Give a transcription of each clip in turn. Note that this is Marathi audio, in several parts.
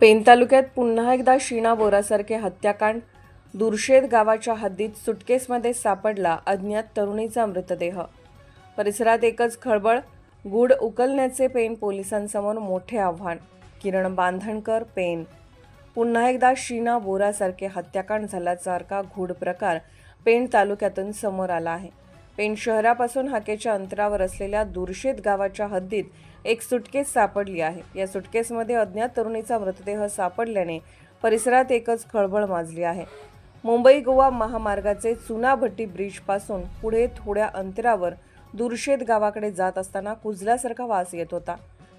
पेन तालुक्यात पुन्हा एकदा शीना बोरासारखे हत्याकांड। दुर्शेत गावाच्या हद्दीत सुटकेसमध्ये सापडला अज्ञात तरुणीचा मृतदेह। परिसरात एकच खळबळ। गूढ उकलण्याचे पेन पोलिसांसमोर मोठे आव्हान। किरण बांधणकर, पेन। पुन्हा एकदा शीना बोरासारखे हत्याकांड झाल्यासारखा गूढ प्रकार पेन तालुक्यातून समोर आला आहे। पेन शहरापासून हाकेच्या अंतरावर असलेल्या दुर्शेत गावाच्या हद्दीत एक सुटकेस सापडली आहे। या सुटकेसमध्ये अज्ञात तरुणीचा मृतदेह सापडल्याने परिसरात एकच खळबळ माजली आहे। मुंबई गोवा महामार्गाचे चुनाभट्टी ब्रिज पासून पुढे थोड्या अंतरावर दुर्शेत गावाकडे जात असताना कुजल्यासारखा वास येत होता।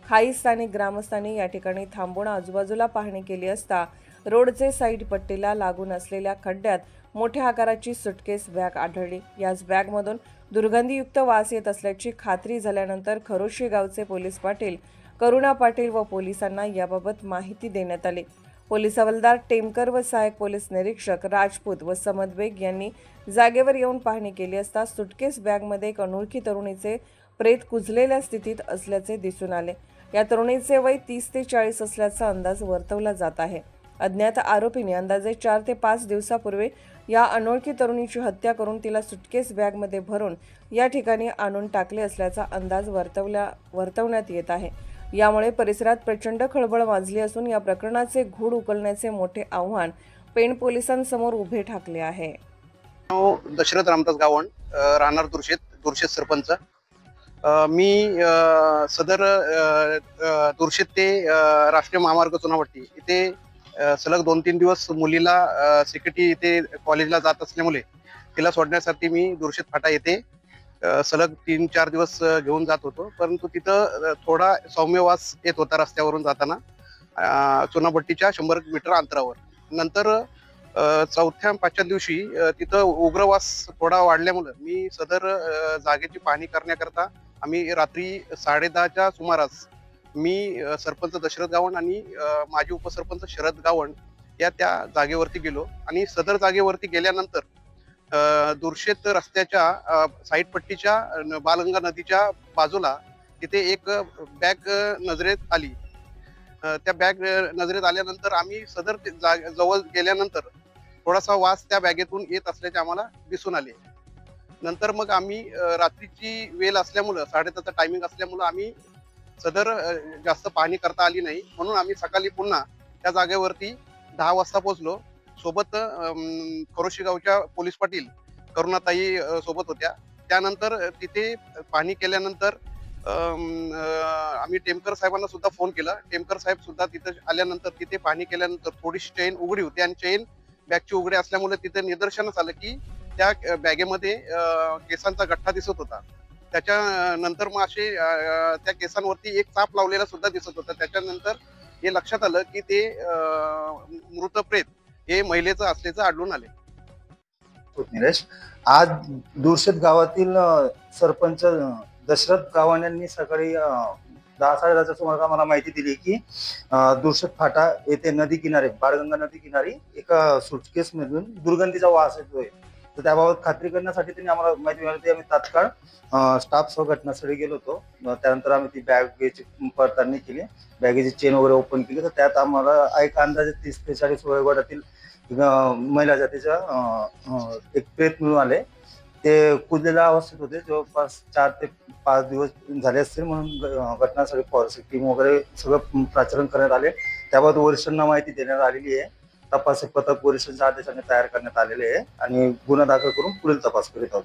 काही स्थानिक ग्रामस्थांनी या ठिकाणी थांबून आजूबाजूला पाहणी केली असता रोडचे साईड पट्टीला लागून असलेल्या खड्ड्यात मोठ्या आकाराची सुटकेस बॅग आढळली। याच बॅगमधून दुर्गंधीयुक्त वास येत असल्याची खात्री झाल्यानंतर खरोशी गावचे पोलीस पाटील करुणा पाटील व पोलिसांना याबाबत माहिती देण्यात आली। पोलीस हवालदार टेमकर व सहाय्यक पोलीस निरीक्षक राजपूत व समद बेग यांनी जागेवर येऊन पाहणी केली असता सुटकेस बॅगमध्ये एक अनोळखी तरुणीचे प्रेत कुजलेल्या स्थितीत असल्याचे दिसून आले। या तरुणीचे वय 30 ते 40 असल्याचा अंदाज वर्तवला जात आहे। अज्ञात आरोपीने अंदाजे 4 ते 5 दिवसापूर्वी या अनोळखी तरुणीची हत्या करून तिला सुटकेस बॅगमध्ये भरून या ठिकाणी आणून टाकले असल्याचा अंदाज वर्तवण्यात येत आहे। यामुळे परिसरात प्रचंड खळबळ माजली असून या प्रकरणाचे गूढ उकलण्याचे मोठे आव्हान पेण पोलिसांसमोर उभे ठाकले आहे। दशरथ रामदास गावण, राहणार दुर्शेत सरपंच। मी सदर दुर्शेत ते राष्ट्रीय महामार्ग चुनाभट्टी इथे सलग 2-3 दिवस मुलीला सिक्युरिटी इथे कॉलेजला जात असल्यामुळे तिला सोडण्यासाठी मी दुर्शेत फाटा येथे सलग 3-4 दिवस घेऊन जात होतो, परंतु तिथं थोडा सौम्य वास येत होता रस्त्यावरून जाताना चुनाभट्टीच्या 100 मीटर अंतरावर। नंतर 4थ्या-5थ्या दिवशी तिथं उग्रवास थोडा वाढल्यामुळे मी सदर जागेची पाहणी करण्याकरता आम्ही रात्री 10:30च्या सुमारास मी सरपंच दशरथ गावण आणि माजी उपसरपंच शरद गावण या त्या जागेवरती गेलो आणि सदर जागेवरती गेल्यानंतर दुर्शेत रस्त्याच्या साईड पट्टीच्या बालगंगा नदीच्या बाजूला तिथे एक बॅग नजरेत आली। त्या बॅग नजरेत आल्यानंतर आम्ही सदर जवळ गेल्यानंतर थोडासा वास त्या बॅगेतून येत असल्याचे आम्हाला दिसून आले। नंतर मग आम्ही रात्रीची वेळ असल्यामुळं 10:30चा टायमिंग असल्यामुळं आम्ही सदर जास्त पाहणी करता आली नाही, म्हणून आम्ही सकाळी पुन्हा त्या जागेवरती 10 वाजता पोहोचलो। सोबत खरोशी गावच्या पोलीस पाटील करुणाताई सोबत होत्या। त्यानंतर तिथे पाहणी केल्यानंतर आम्ही टेमकर साहेबांना सुद्धा फोन केला। टेमकर साहेब सुद्धा तिथे आल्यानंतर तिथे पाहणी केल्यानंतर थोडीशी चेन उघडी होती आणि चेन बॅगची उघडी असल्यामुळे तिथे निदर्शनास आलं की त्या बॅगेमध्ये केसांचा गठ्ठा दिसत होता। त्याच्यानंतर मग असे त्या केसांवरती एक चाप लावलेला सुद्धा दिसत होता। त्याच्यानंतर हे लक्षात आलं की ते मृत प्रेत हे महिलेचं असल्याचं आढळून आले। निलेश, आज दुर्शेत गावातील सरपंच दशरथ गावण यांनी सकाळी 10-10:30च्या सुमारास आम्हाला माहिती दिली की दुर्शेत फाटा येथे नदी किनारे बाळगंगा नदी किनारी एका सुटकेस मधून दुर्गंधीचा वास येतोय। तर त्याबाबत खात्री करण्यासाठी त्यांनी आम्हाला माहिती मिळाली। आम्ही तात्काळ स्टाफ सह घटनास्थळी गेलो होतो। त्यानंतर आम्ही ती बॅगेची पडताळणी केली, बॅगेची चेन वगैरे ओपन केली, तर त्यात आम्हाला एक अंदाजे 30 ते 40 वयोगटातील महिला जातीच्या एक प्रेत मिळून आले। ते कुजलेल्या अवस्थेत होते, जवळपास 4 ते 5 दिवस झाले असतील, म्हणून घटनास्थळी फॉरेन्सिक टीम वगैरे सगळं प्राचारण करण्यात आले। त्याबाबत वरिष्ठांना माहिती देण्यात आलेली आहे। तपास पथक वरिष्ठांच्या आदेशाने तयार करण्यात आलेले आहे आणि गुन्हा दाखल करून पुढील तपास करीत आहोत।